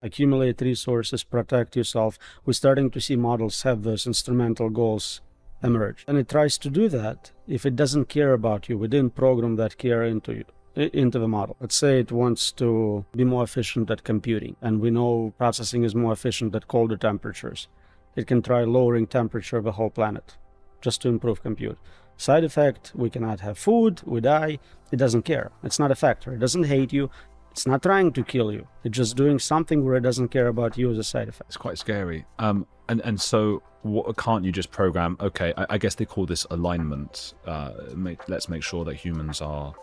accumulate resources, protect yourself. We're starting to see models have those instrumental goals emerge. And it tries to do that. If it doesn't care about you, we didn't program that care into the model. Let's say it wants to be more efficient at computing, and we know processing is more efficient at colder temperatures. It can try lowering temperature of the whole planet just to improve compute. Side effect, we cannot have food, we die. It doesn't care. It's not a factor. It doesn't hate you. It's not trying to kill you. It's just doing something where it doesn't care about you as a side effect. It's quite scary. And so can't you just program, okay, I guess they call this alignment. Let's make sure that humans are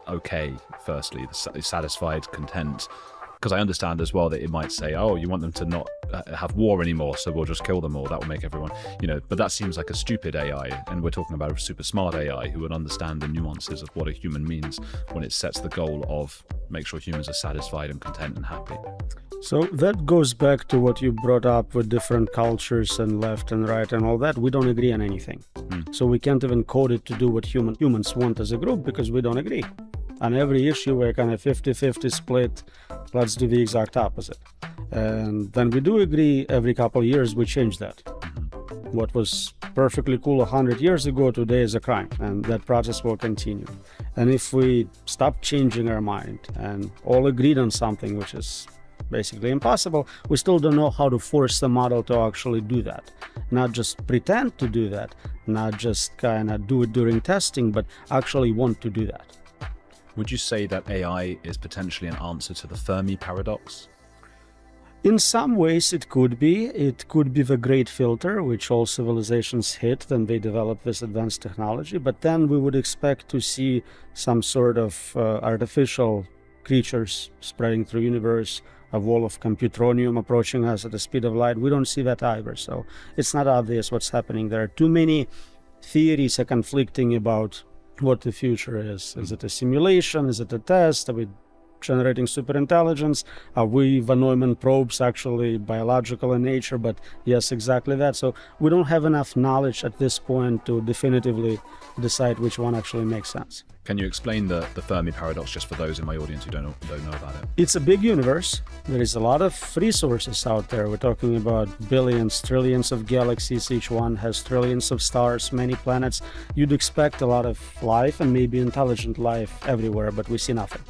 okay, firstly, satisfied, content. Because I understand as well that it might say, oh, you want them to not have war anymore, so we'll just kill them all. That will make everyone, but that seems like a stupid AI. And we're talking about a super smart AI who would understand the nuances of what a human means when it sets the goal of make sure humans are satisfied and content and happy. So that goes back to what you brought up with different cultures and left and right and all that. We don't agree on anything. So we can't even code it to do what humans want as a group because we don't agree. On every issue, we're kind of 50-50 split. Let's do the exact opposite. And then we do agree every couple of years we change that. What was perfectly cool 100 years ago today is a crime, and that process will continue. And if we stop changing our mind and all agreed on something, which is basically impossible, we still don't know how to force the model to actually do that. Not just pretend to do that, not just kind of do it during testing, but actually want to do that. Would you say that AI is potentially an answer to the Fermi Paradox? In some ways it could be. It could be the great filter, which all civilizations hit when they develop this advanced technology. But then we would expect to see some sort of artificial creatures spreading through the universe, a wall of computronium approaching us at the speed of light. We don't see that either. So it's not obvious what's happening. There are too many theories are conflicting about what the future is. Is it a simulation? Is it a test? Are we generating superintelligence? Are we Von Neumann probes actually biological in nature? But yes, exactly that. So we don't have enough knowledge at this point to definitively decide which one actually makes sense. Can you explain the Fermi Paradox just for those in my audience who don't know about it? It's a big universe. There is a lot of resources out there. We're talking about billions, trillions of galaxies. Each one has trillions of stars, many planets. You'd expect a lot of life and maybe intelligent life everywhere, but we see nothing.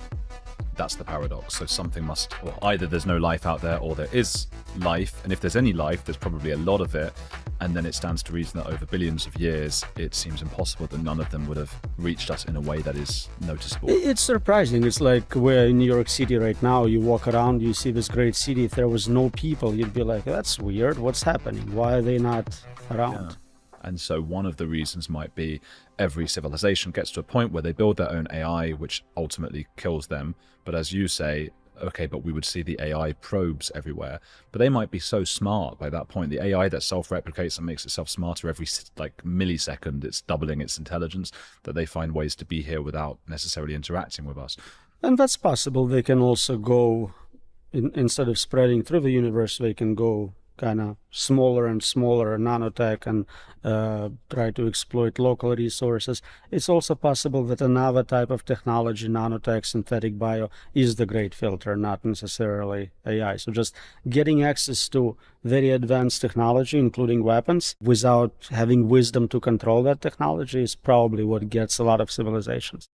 That's the paradox. So something well, either there's no life out there or there is life. And if there's any life, there's probably a lot of it. And then it stands to reason that over billions of years, it seems impossible that none of them would have reached us in a way that is noticeable. It's surprising. It's like we're in New York City right now. You walk around, you see this great city. If there was no people, you'd be like, that's weird. What's happening? Why are they not around? Yeah. And so one of the reasons might be every civilization gets to a point where they build their own AI, which ultimately kills them. But as you say, okay, but we would see the AI probes everywhere. But they might be so smart by that point. The AI that self-replicates and makes itself smarter every millisecond, it's doubling its intelligence, that they find ways to be here without necessarily interacting with us. And that's possible. They can also go, instead of spreading through the universe, they can go kind of smaller and smaller, nanotech, and try to exploit local resources. It's also possible that another type of technology, nanotech, synthetic bio, is the great filter, not necessarily AI. So just getting access to very advanced technology, including weapons, without having wisdom to control that technology is probably what gets a lot of civilizations.